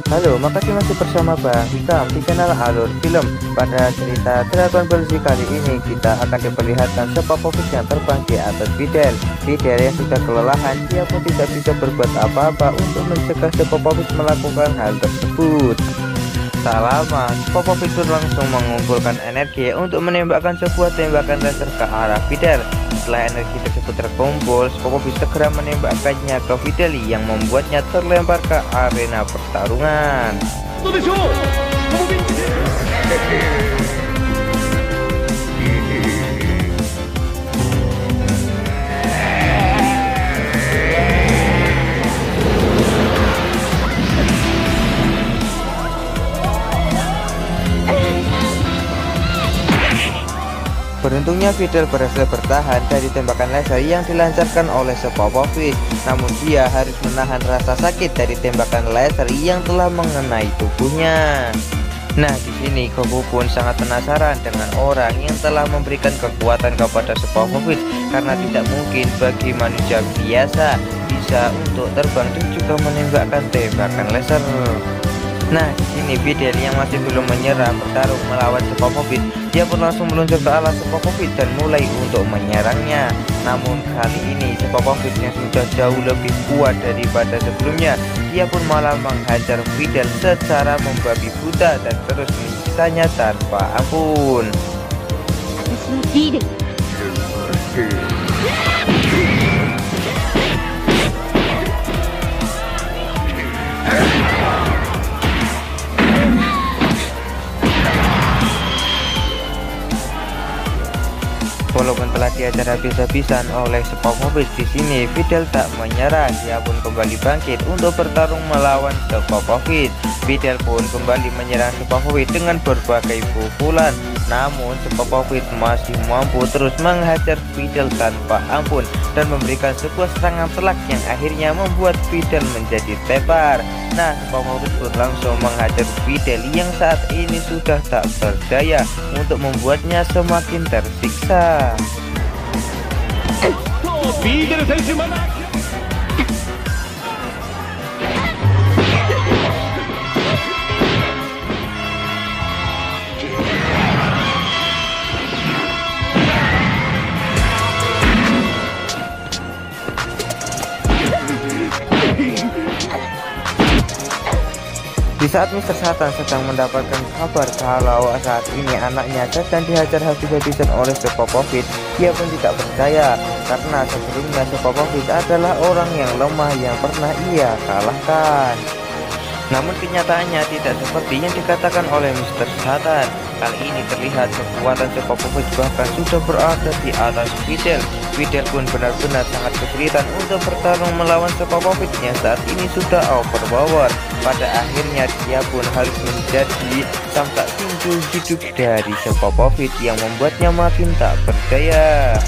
Halo, makasih masih bersama Bang Hikam di channel Alur Film. Pada cerita Dragon Ball Z kali ini kita akan diperlihatkan Popovich yang terbang di atas Videl. Videl yang sudah kelelahan, dia pun tidak bisa berbuat apa-apa untuk mencegah Popovich melakukan hal tersebut. Tak lama, Popovich pun langsung mengumpulkan energi untuk menembakkan sebuah tembakan laser ke arah Videl. Setelah energi tersebut terkumpul, Popovich segera menembakkannya ke Videl yang membuatnya terlempar ke arena pertarungan. Beruntungnya Videl berhasil bertahan dari tembakan laser yang dilancarkan oleh Popovich. Namun dia harus menahan rasa sakit dari tembakan laser yang telah mengenai tubuhnya. Nah, di sini Goku pun sangat penasaran dengan orang yang telah memberikan kekuatan kepada Popovich, karena tidak mungkin bagi manusia biasa bisa untuk terbang dan juga menembakkan tembakan laser. Nah, di sini Videl yang masih belum menyerah bertarung melawan Popovich. Dia pun langsung meluncur ke arah Popovich dan mulai untuk menyerangnya. Namun kali ini Popovich yang sudah jauh lebih kuat daripada sebelumnya, dia pun malah menghajar Videl secara membabi buta dan terus menyiksanya tanpa ampun. Walaupun telah diajar habis-habisan oleh Popovich, di sini Videl tak menyerah. Dia pun kembali bangkit untuk bertarung melawan Popovich. Videl pun kembali menyerang Popovich dengan berbagai pukulan. Namun Popovich masih mampu terus menghajar Videl tanpa ampun dan memberikan sebuah serangan telak yang akhirnya membuat Videl menjadi tepar. Nah, Popovich pun langsung menghajar Videl yang saat ini sudah tak berdaya untuk membuatnya semakin tersiksa. Di saat Mr. Satan sedang mendapatkan kabar kalau saat ini anaknya sedang dihajar habis-habisan oleh Popovich, dia pun tidak percaya karena sebelumnya Popovich adalah orang yang lemah yang pernah ia kalahkan. Namun kenyataannya tidak seperti yang dikatakan oleh Mr. Satan. Kali ini terlihat kekuatan Popovich bahkan sudah berada di atas Videl. Videl pun benar-benar sangat kesulitan untuk bertarung melawan Popovich yang saat ini sudah overpower. Pada akhirnya dia pun harus menjadi samsak pintu hidup dari Popovich yang membuatnya makin tak berdaya.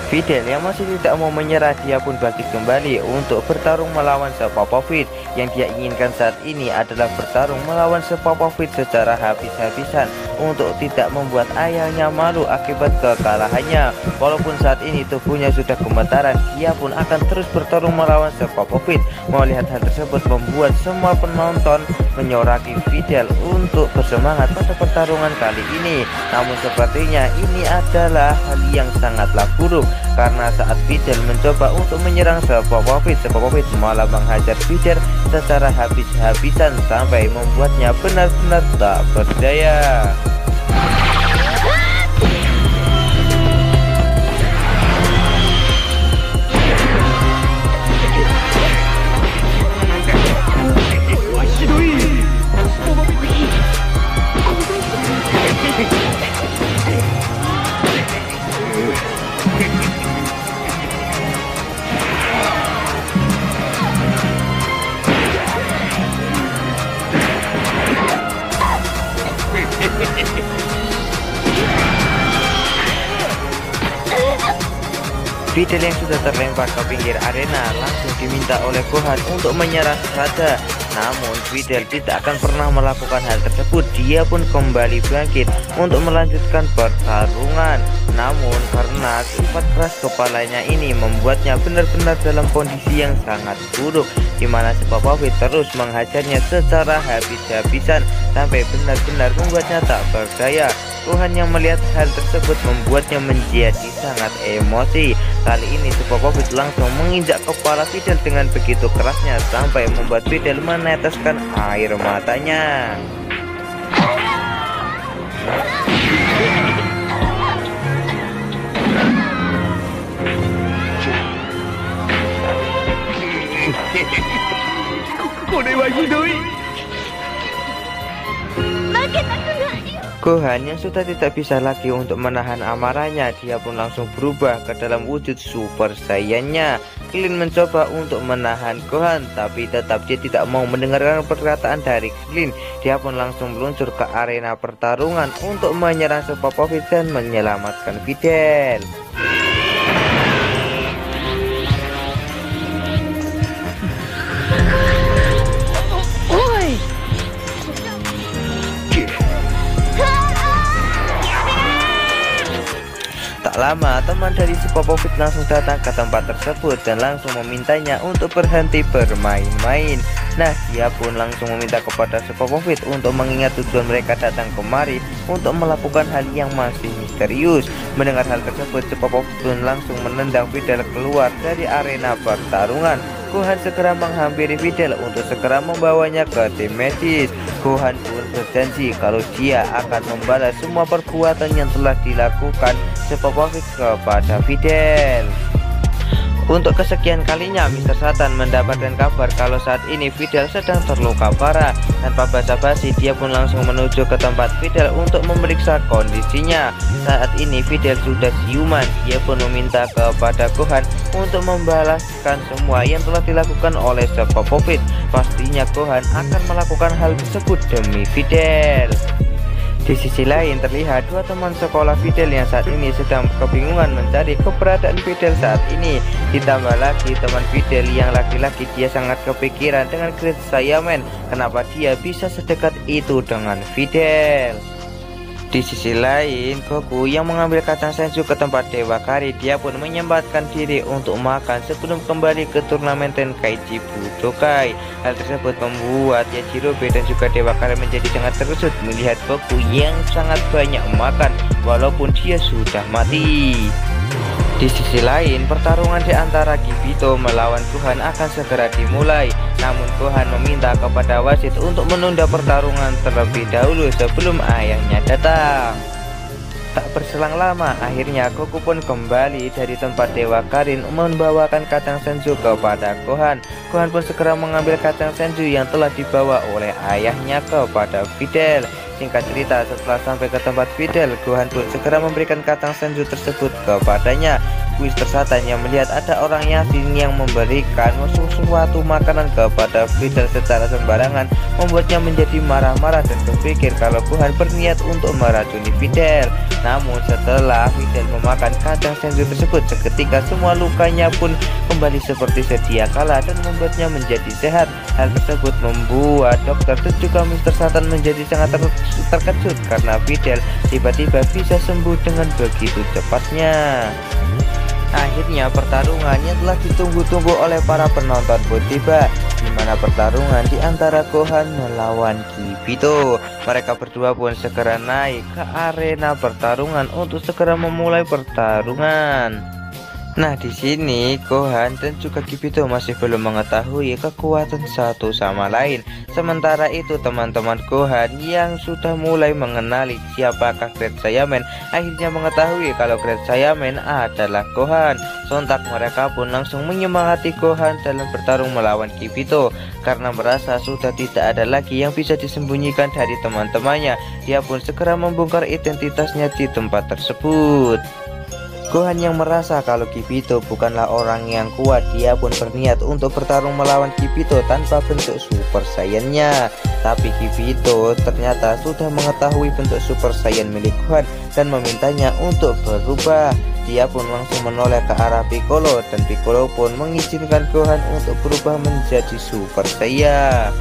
Videl yang masih tidak mau menyerah, dia pun bangkit kembali untuk bertarung melawan Popovich. Yang dia inginkan saat ini adalah bertarung melawan Popovich secara habis-habisan untuk tidak membuat ayahnya malu akibat kekalahannya. Walaupun saat ini tubuhnya sudah gemetaran, dia pun akan terus bertarung melawan Popovich. Melihat hal tersebut membuat semua penonton menyoraki Videl untuk bersemangat pada pertarungan kali ini. Namun sepertinya ini adalah hal yang sangatlah buruk, karena saat Videl mencoba untuk menyerang Popovich malah menghajar Videl secara habis-habisan sampai membuatnya benar-benar tak berdaya. Fidel yang sudah terlempar ke pinggir arena langsung diminta oleh Gohan untuk menyerah saja. Namun Fidel tidak akan pernah melakukan hal tersebut. Dia pun kembali bangkit untuk melanjutkan pertarungan. Namun karena sifat keras kepalanya ini membuatnya benar-benar dalam kondisi yang sangat buruk, di mana si Popovich terus menghajarnya secara habis-habisan sampai benar-benar membuatnya tak berdaya. Gohan yang melihat hal tersebut membuatnya menjadi sangat emosi. Kali ini si Popovich langsung menginjak kepala Fidel dengan begitu kerasnya sampai membuat Fidel meneteskan air matanya. Gohan yang sudah tidak bisa lagi untuk menahan amarahnya, dia pun langsung berubah ke dalam wujud Super Saiyan-nya. Krillin mencoba untuk menahan Gohan, tapi tetap dia tidak mau mendengarkan perkataan dari Krillin. Dia pun langsung meluncur ke arena pertarungan untuk menyerang Super Popovich dan menyelamatkan Fidel. Tak lama, teman dari si Popovich langsung datang ke tempat tersebut dan langsung memintanya untuk berhenti bermain-main. Nah, dia pun langsung meminta kepada si Popovich untuk mengingat tujuan mereka datang kemari untuk melakukan hal yang masih misterius. Mendengar hal tersebut, si Popovich pun langsung menendang Fidel keluar dari arena pertarungan. Gohan segera menghampiri Fidel untuk segera membawanya ke tim medis. Gohan pun berjanji kalau dia akan membalas semua perbuatan yang telah dilakukan Popovich kepada Fidel. Untuk kesekian kalinya, Mr. Satan mendapatkan kabar kalau saat ini Fidel sedang terluka parah. Tanpa basa-basi, dia pun langsung menuju ke tempat Fidel untuk memeriksa kondisinya. Saat ini Fidel sudah siuman. Dia pun meminta kepada Gohan untuk membalaskan semua yang telah dilakukan oleh Popovich. Pastinya Gohan akan melakukan hal tersebut demi Fidel. Di sisi lain terlihat dua teman sekolah Fidel yang saat ini sedang kebingungan mencari keberadaan Fidel saat ini. Ditambah lagi teman Fidel yang laki-laki, dia sangat kepikiran dengan Great Saiyaman. Kenapa dia bisa sedekat itu dengan Fidel? Di sisi lain, Goku yang mengambil kacang senju ke tempat Dewa Kari, dia pun menyempatkan diri untuk makan sebelum kembali ke turnamen Tenkaichi Budokai. Hal tersebut membuat Yajirobe dan juga Dewa Kari menjadi sangat terkejut melihat Goku yang sangat banyak makan walaupun dia sudah mati. Di sisi lain, pertarungan di antara Kibito melawan Gohan akan segera dimulai. Namun Gohan meminta kepada wasit untuk menunda pertarungan terlebih dahulu sebelum ayahnya datang. Tak berselang lama, akhirnya Goku pun kembali dari tempat Dewa Karin membawakan kacang senju kepada Gohan. Gohan pun segera mengambil kacang senju yang telah dibawa oleh ayahnya kepada Fidel. Singkat cerita, setelah sampai ke tempat Fidel, Gohan pun segera memberikan kacang senju tersebut kepadanya. Mr. Satan yang melihat ada orang asing yang memberikan sesuatu makanan kepada Fidel secara sembarangan membuatnya menjadi marah-marah dan berpikir kalau Gohan berniat untuk meracuni Fidel. Namun setelah Fidel memakan kacang senju tersebut, seketika semua lukanya pun kembali seperti sedia kala dan membuatnya menjadi sehat. Hal tersebut membuat dokter dan juga Mr. Satan menjadi sangat terkejut karena Fidel tiba-tiba bisa sembuh dengan begitu cepatnya. Akhirnya pertarungan yang telah ditunggu-tunggu oleh para penonton pun tiba, di mana pertarungan di antara Gohan melawan Kibito. Mereka berdua pun segera naik ke arena pertarungan untuk segera memulai pertarungan. Nah, di sini Gohan dan juga Kibito masih belum mengetahui kekuatan satu sama lain. Sementara itu teman-teman Gohan yang sudah mulai mengenali siapakah Great Saiyaman akhirnya mengetahui kalau Great Saiyaman adalah Gohan. Sontak mereka pun langsung menyemangati Gohan dalam bertarung melawan Kibito. Karena merasa sudah tidak ada lagi yang bisa disembunyikan dari teman-temannya, dia pun segera membongkar identitasnya di tempat tersebut. Gohan yang merasa kalau Kibito bukanlah orang yang kuat, dia pun berniat untuk bertarung melawan Kibito tanpa bentuk Super Saiyan-nya. Tapi Kibito ternyata sudah mengetahui bentuk Super Saiyan milik Gohan dan memintanya untuk berubah. dia pun langsung menoleh ke arah Piccolo dan Piccolo pun mengizinkan Gohan untuk berubah menjadi Super Saiyan.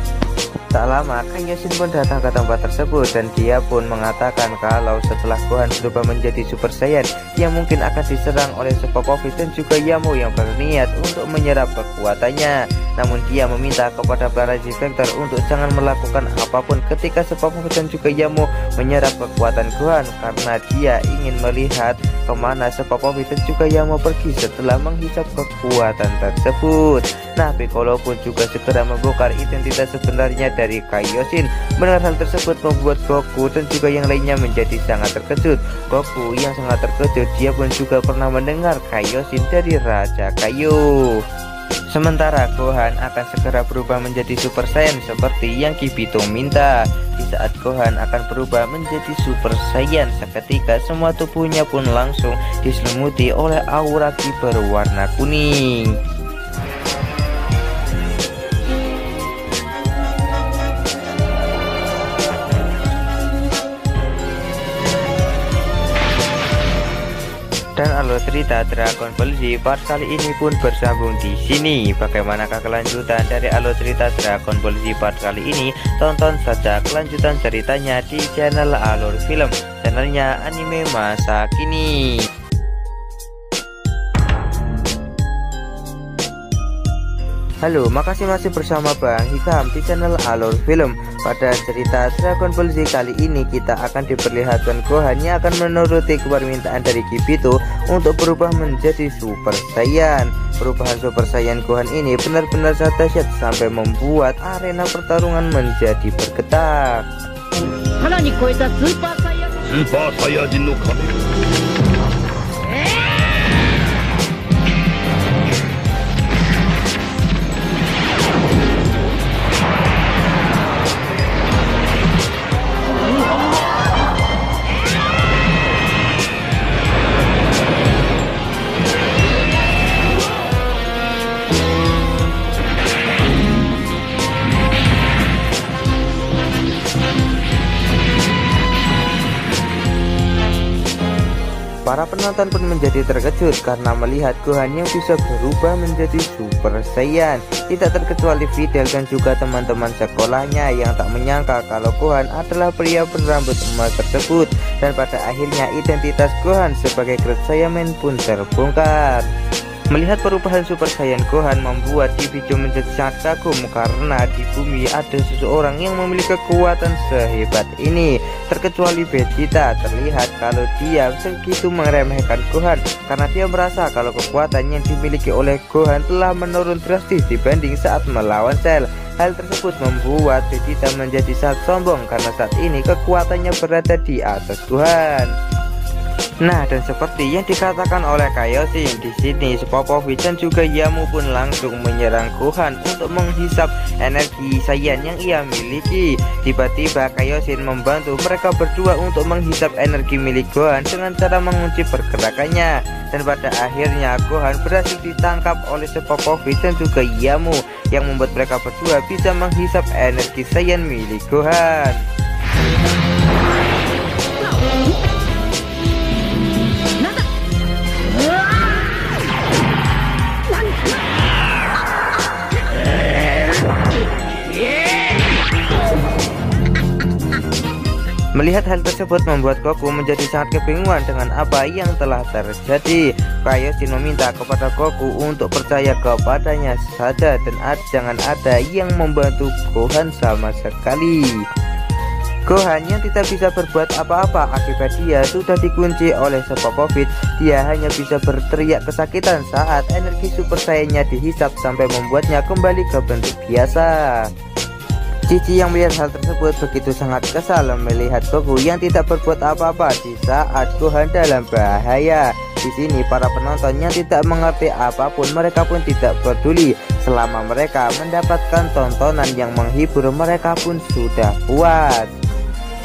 Tak lama Kaioshin pun datang ke tempat tersebut dan dia pun mengatakan kalau setelah Gohan berubah menjadi Super Saiyan, ia mungkin akan diserang oleh Popovich dan juga Yamo yang berniat untuk menyerap kekuatannya. Namun dia meminta kepada para G-Factor untuk jangan melakukan apapun ketika Popovich dan juga Yamo menyerap kekuatan Gohan, karena dia ingin melihat kemana Popovich dan juga Yamo pergi setelah menghisap kekuatan tersebut. Nah, Piccolo pun juga segera membongkar identitas sebenarnya dari Kaioshin. Mendengar hal tersebut membuat Goku dan juga yang lainnya menjadi sangat terkejut. Goku yang sangat terkejut, dia pun juga pernah mendengar Kaioshin dari Raja Kaio. Sementara Gohan akan segera berubah menjadi Super Saiyan seperti yang Kibito minta. Di saat Gohan akan berubah menjadi Super Saiyan, seketika semua tubuhnya pun langsung diselimuti oleh aura ki berwarna kuning. Dan alur cerita Dragon Ball Z part kali ini pun bersambung di sini. Bagaimanakah kelanjutan dari alur cerita Dragon Ball Z part kali ini? Tonton saja kelanjutan ceritanya di channel Alur Film, channelnya anime masa kini. Halo, makasih masih bersama Bang Hikam di channel Alur Film. Pada cerita Dragon Ball Z kali ini kita akan diperlihatkan Gohan yang akan menuruti permintaan dari Kibito untuk berubah menjadi Super Saiyan. Perubahan Super Saiyan Gohan ini benar-benar sangat dahsyat sampai membuat arena pertarungan menjadi bergetar. Super Saiyajin no Kame. Para penonton pun menjadi terkejut karena melihat Gohan yang bisa berubah menjadi Super Saiyan. Tidak terkecuali Videl dan juga teman-teman sekolahnya yang tak menyangka kalau Gohan adalah pria berambut emas tersebut. Dan pada akhirnya identitas Gohan sebagai Great Saiyaman pun terbongkar. Melihat perubahan Super Saiyan Gohan membuat Kibito menjadi sangat kagum karena di bumi ada seseorang yang memiliki kekuatan sehebat ini. Terkecuali Vegeta, terlihat kalau dia segitu meremehkan Gohan karena dia merasa kalau kekuatan yang dimiliki oleh Gohan telah menurun drastis dibanding saat melawan Cell. Hal tersebut membuat Vegeta menjadi sangat sombong karena saat ini kekuatannya berada di atas Gohan. Nah, dan seperti yang dikatakan oleh Kaioshin, di sini Popovich dan juga Yamo pun langsung menyerang Gohan untuk menghisap energi Saiyan yang ia miliki. Tiba-tiba Kaioshin membantu mereka berdua untuk menghisap energi milik Gohan dengan cara mengunci pergerakannya. Dan pada akhirnya Gohan berhasil ditangkap oleh Popovich dan juga Yamo yang membuat mereka berdua bisa menghisap energi Saiyan milik Gohan. Melihat hal tersebut membuat Goku menjadi sangat kebingungan dengan apa yang telah terjadi. Kaioshin meminta kepada Goku untuk percaya kepadanya saja dan jangan ada yang membantu Gohan sama sekali. Gohan yang tidak bisa berbuat apa-apa akibat dia sudah dikunci oleh Popovich. Dia hanya bisa berteriak kesakitan saat energi Super Saiyan-nya dihisap sampai membuatnya kembali ke bentuk biasa. Cici yang melihat hal tersebut begitu sangat kesal melihat Goku yang tidak berbuat apa-apa di saat Gohan dalam bahaya. Di sini para penonton yang tidak mengerti apapun, mereka pun tidak peduli selama mereka mendapatkan tontonan yang menghibur, mereka pun sudah puas.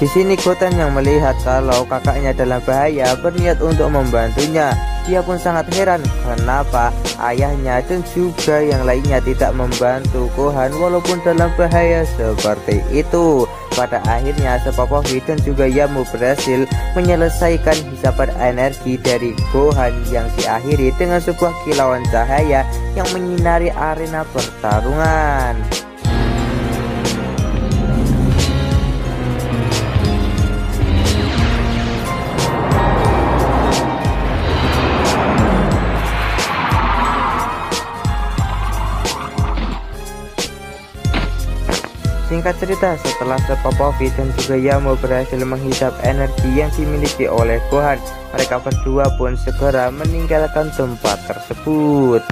Di sini Goten yang melihat kalau kakaknya dalam bahaya berniat untuk membantunya. Dia pun sangat heran kenapa ayahnya dan juga yang lainnya tidak membantu Gohan walaupun dalam bahaya seperti itu. Pada akhirnya Popovich dan juga Yamo berhasil menyelesaikan hisapan energi dari Gohan yang diakhiri dengan sebuah kilauan cahaya yang menyinari arena pertarungan. Singkat cerita, setelah Popovich dan juga Yamo berhasil menghisap energi yang dimiliki oleh Gohan, mereka berdua pun segera meninggalkan tempat tersebut.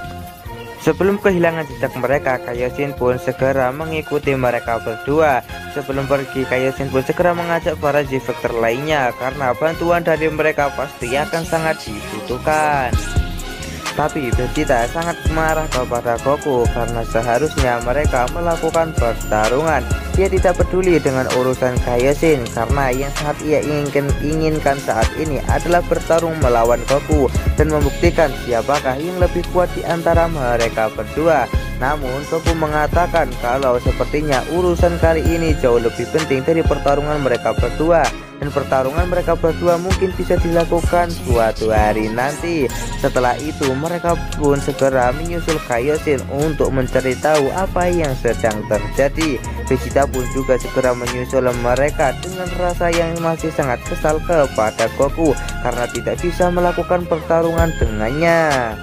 Sebelum kehilangan jejak mereka, Kaioshin pun segera mengikuti mereka berdua. Sebelum pergi, Kaioshin pun segera mengajak para G-Factor lainnya karena bantuan dari mereka pasti akan sangat dibutuhkan. Tapi Vegeta sangat marah kepada Goku karena seharusnya mereka melakukan pertarungan. Dia tidak peduli dengan urusan Kaioshin karena yang sangat ia inginkan saat ini adalah bertarung melawan Goku dan membuktikan siapakah yang lebih kuat di antara mereka berdua. Namun Goku mengatakan kalau sepertinya urusan kali ini jauh lebih penting dari pertarungan mereka berdua, dan pertarungan mereka berdua mungkin bisa dilakukan suatu hari nanti. Setelah itu mereka pun segera menyusul Kaioshin untuk mencari tahu apa yang sedang terjadi. Vegeta pun juga segera menyusul mereka dengan rasa yang masih sangat kesal kepada Goku karena tidak bisa melakukan pertarungan dengannya.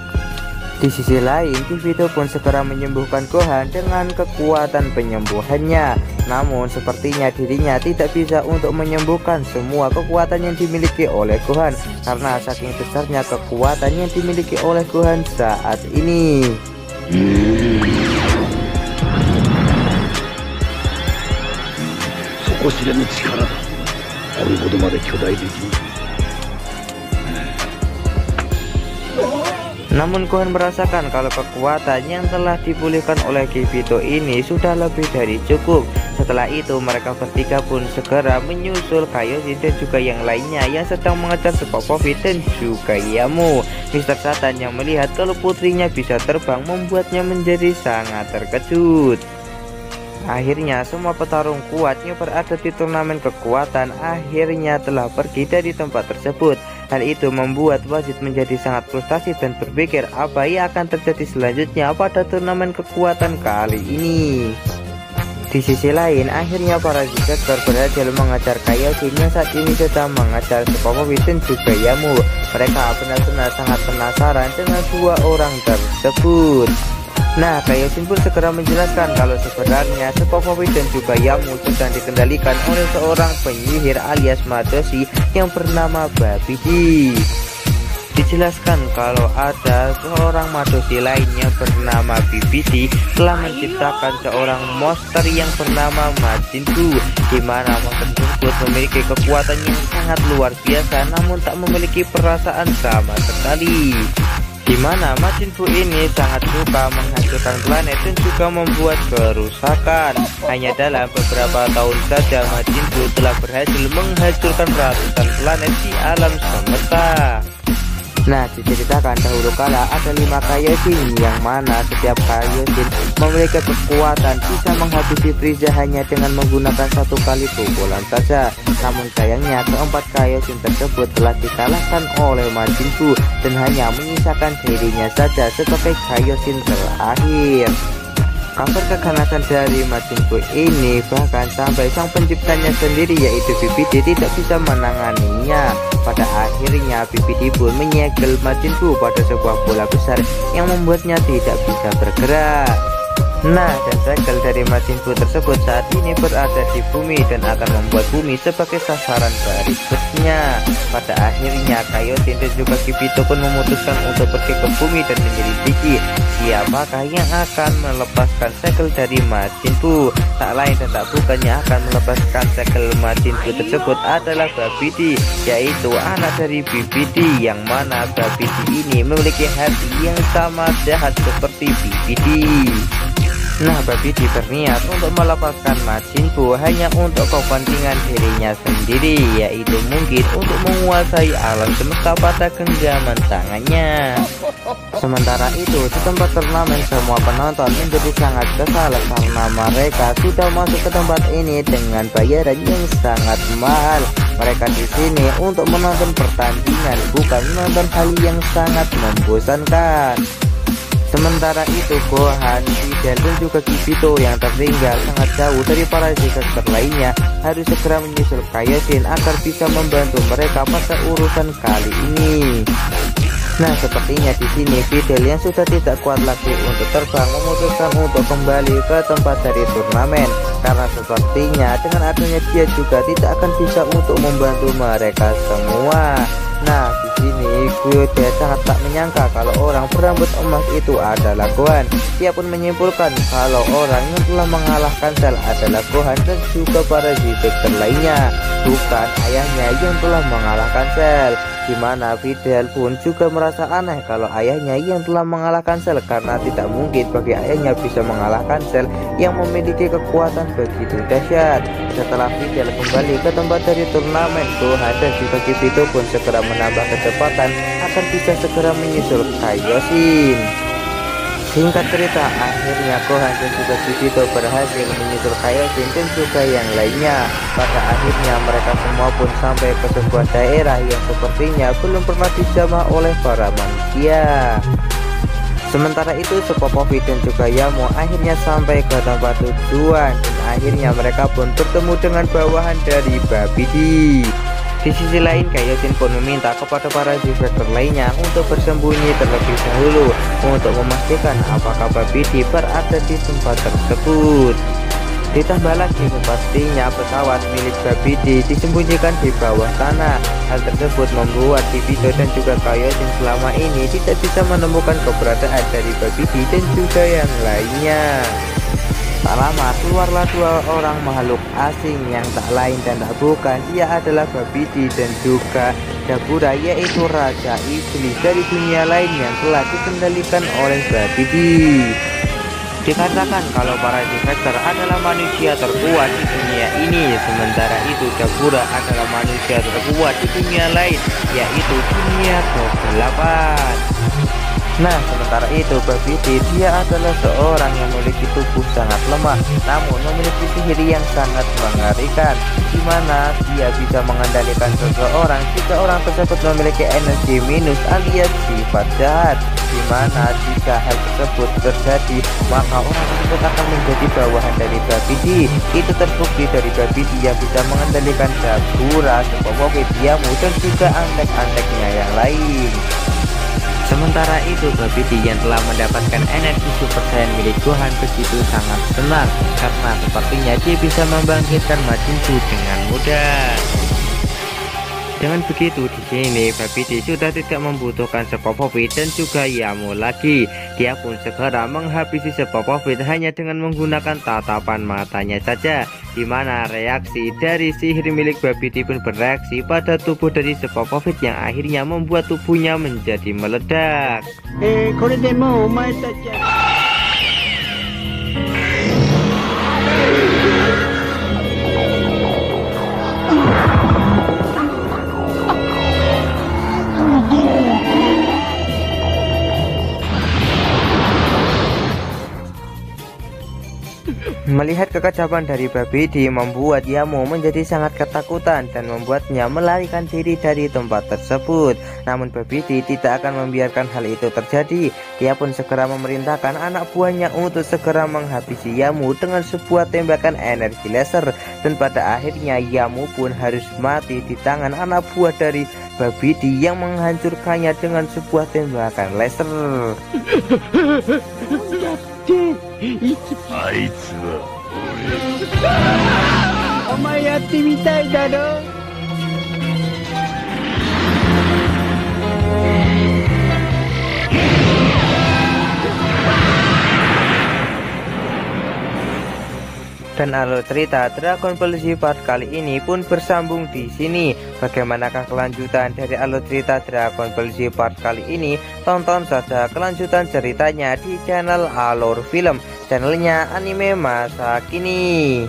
Di sisi lain, Vegeta pun segera menyembuhkan Gohan dengan kekuatan penyembuhannya. Namun sepertinya dirinya tidak bisa untuk menyembuhkan semua kekuatan yang dimiliki oleh Gohan karena saking besarnya kekuatan yang dimiliki oleh Gohan saat ini. 底知れぬ力だ。これほどまで巨大できる。 Namun Gohan merasakan kalau kekuatan yang telah dipulihkan oleh Kibito ini sudah lebih dari cukup. Setelah itu mereka bertiga pun segera menyusul Kaioshin dan juga yang lainnya yang sedang mengejar Popovich dan juga Yamo. Mr. Satan yang melihat kalau putrinya bisa terbang membuatnya menjadi sangat terkejut. Akhirnya semua petarung kuat yang berada di turnamen kekuatan akhirnya telah pergi dari tempat tersebut. Hal itu membuat wasit menjadi sangat frustasi dan berpikir apa yang akan terjadi selanjutnya pada turnamen kekuatan kali ini. Di sisi lain, akhirnya para G-Factor berhasil mengejar Kaioshin yang saat ini sedang mengejar Popovich dan juga Yamo. Mereka benar-benar sangat penasaran dengan dua orang tersebut. Nah, Kaioshin pun segera menjelaskan kalau sebenarnya Popovich dan juga Yamo sedang dikendalikan oleh seorang penyihir alias Madoshi yang bernama Babidi. Dijelaskan kalau ada seorang Madoshi lain yang bernama Babidi telah menciptakan seorang monster yang bernama Majin Buu, di mana monster tersebut memiliki kekuatan yang sangat luar biasa namun tak memiliki perasaan sama sekali. Di mana Majin Buu ini sangat suka menghancurkan planet dan juga membuat kerusakan. Hanya dalam beberapa tahun saja Majin Buu telah berhasil menghancurkan ratusan planet di alam semesta. Nah, diceritakan dahulu kala ada 5 Kaioshin yang mana setiap Kaioshin memiliki kekuatan bisa menghabisi Frieza hanya dengan menggunakan satu kali pukulan saja. Namun sayangnya keempat Kaioshin tersebut telah dikalahkan oleh Majin Buu dan hanya menyisakan dirinya saja sebagai Kaioshin terakhir. Kabar keganasan dari Majin Buu ini bahkan sampai sang penciptanya sendiri yaitu Babidi tidak bisa menanganinya. Pada akhirnya Babidi pun menyegel Majin Buu pada sebuah bola besar yang membuatnya tidak bisa bergerak. Nah, dan segel dari Majin Buu tersebut saat ini berada di bumi dan akan membuat bumi sebagai sasaran berikutnya. Pada akhirnya Kaioshin dan juga Kibito pun memutuskan untuk pergi ke bumi dan menyelidiki siapakah yang akan melepaskan segel dari Majin Buu. Tak lain dan tak bukan yang akan melepaskan segel Majin Buu tersebut adalah Babidi, yaitu anak dari Babidi, yang mana Babidi ini memiliki hati yang sama jahat seperti Babidi. Nah, Babidi berniat untuk melepaskan Majin Buu hanya untuk kepentingan dirinya sendiri, yaitu mungkin untuk menguasai alam semesta pada genggaman tangannya. Sementara itu, di tempat turnamen semua penonton menjadi sangat kesal karena mereka sudah masuk ke tempat ini dengan bayaran yang sangat mahal. Mereka di sini untuk menonton pertandingan, bukan menonton hal yang sangat membosankan. Sementara itu, Gohan, Videl, dan juga Kibito yang tertinggal sangat jauh dari para karakter lainnya harus segera menyusul Kaioshin agar bisa membantu mereka pada urusan kali ini. Nah, sepertinya di sini Videl yang sudah tidak kuat lagi untuk terbang memutuskan untuk kembali ke tempat dari turnamen karena sepertinya dengan adanya dia juga tidak akan bisa untuk membantu mereka semua. Nah, di sini Gyudai sangat tak menyangka kalau orang berambut emas itu adalah Gohan. Dia pun menyimpulkan kalau orang yang telah mengalahkan Cell adalah Gohan dan juga para Z-Factor lainnya, bukan ayahnya yang telah mengalahkan Cell. Dimana Videl pun juga merasa aneh kalau ayahnya yang telah mengalahkan Cell karena tidak mungkin bagi ayahnya bisa mengalahkan Cell yang memiliki kekuatan begitu dahsyat. Setelah Videl kembali ke tempat dari turnamen, Gohan dan juga Kibito pun segera menambah kecepatan agar bisa segera menyusul Kaioshin. Singkat cerita, akhirnya Gohan dan juga Kibito berhasil menyusul Kaioshin dan juga yang lainnya. Pada akhirnya mereka semua pun sampai ke sebuah daerah yang sepertinya belum pernah dijamah oleh para manusia. Sementara itu, Popovich dan juga Yamo akhirnya sampai ke tempat tujuan dan akhirnya mereka pun bertemu dengan bawahan dari Babidi. Di sisi lain, Kaioshin pun meminta kepada para Z-Factor lainnya untuk bersembunyi terlebih dahulu untuk memastikan apakah Babidi berada di tempat tersebut. Ditambah lagi, sepertinya pesawat milik Babidi disembunyikan di bawah tanah. Hal tersebut membuat Kibito dan juga Kaioshin selama ini tidak bisa menemukan keberadaan dari Babidi dan juga yang lainnya. Tak lama keluarlah dua orang makhluk asing yang tak lain dan tak bukan, dia adalah Babidi dan juga Dabura, yaitu Raja Iblis dari dunia lain yang telah dikendalikan oleh Babidi. Dikatakan kalau para Z-Factor adalah manusia terkuat di dunia ini, sementara itu Dabura adalah manusia terkuat di dunia lain, yaitu dunia ke-8. Nah, sementara itu Babidi dia adalah seorang yang memiliki tubuh sangat lemah, namun memiliki sihir yang sangat mengerikan, di mana dia bisa mengendalikan seseorang jika orang tersebut memiliki energi minus alias sifat jahat, di mana jika hal tersebut terjadi maka orang tersebut akan menjadi bawahan dari Babidi. Itu terbukti dari Babidi yang bisa mengendalikan Dabura, Popovich, Yamo, dan juga antek-anteknya yang lain. Sementara itu, Babidi yang telah mendapatkan energi Super Saiyan milik Gohan begitu sangat senang karena sepertinya dia bisa membangkitkan Majin Buu dengan mudah. Dengan begitu, di sini Babidi sudah tidak membutuhkan Popovich dan juga Yamo lagi. Dia pun segera menghabisi Popovich hanya dengan menggunakan tatapan matanya saja, di mana reaksi dari sihir milik Babidi pun bereaksi pada tubuh dari Popovich yang akhirnya membuat tubuhnya menjadi meledak. Melihat kekacauan dari Babidi membuat Yamo menjadi sangat ketakutan dan membuatnya melarikan diri dari tempat tersebut. Namun Babidi tidak akan membiarkan hal itu terjadi. Dia pun segera memerintahkan anak buahnya untuk segera menghabisi Yamo dengan sebuah tembakan energi laser, dan pada akhirnya Yamo pun harus mati di tangan anak buah dari Babidi yang menghancurkannya dengan sebuah tembakan laser. あいつはお前やってみたいだろ。Dan alur cerita Dragon Ball Z part kali ini pun bersambung di sini. Bagaimanakah kelanjutan dari alur cerita Dragon Ball Z part kali ini? Tonton saja kelanjutan ceritanya di channel Alur Film, channelnya anime masa kini.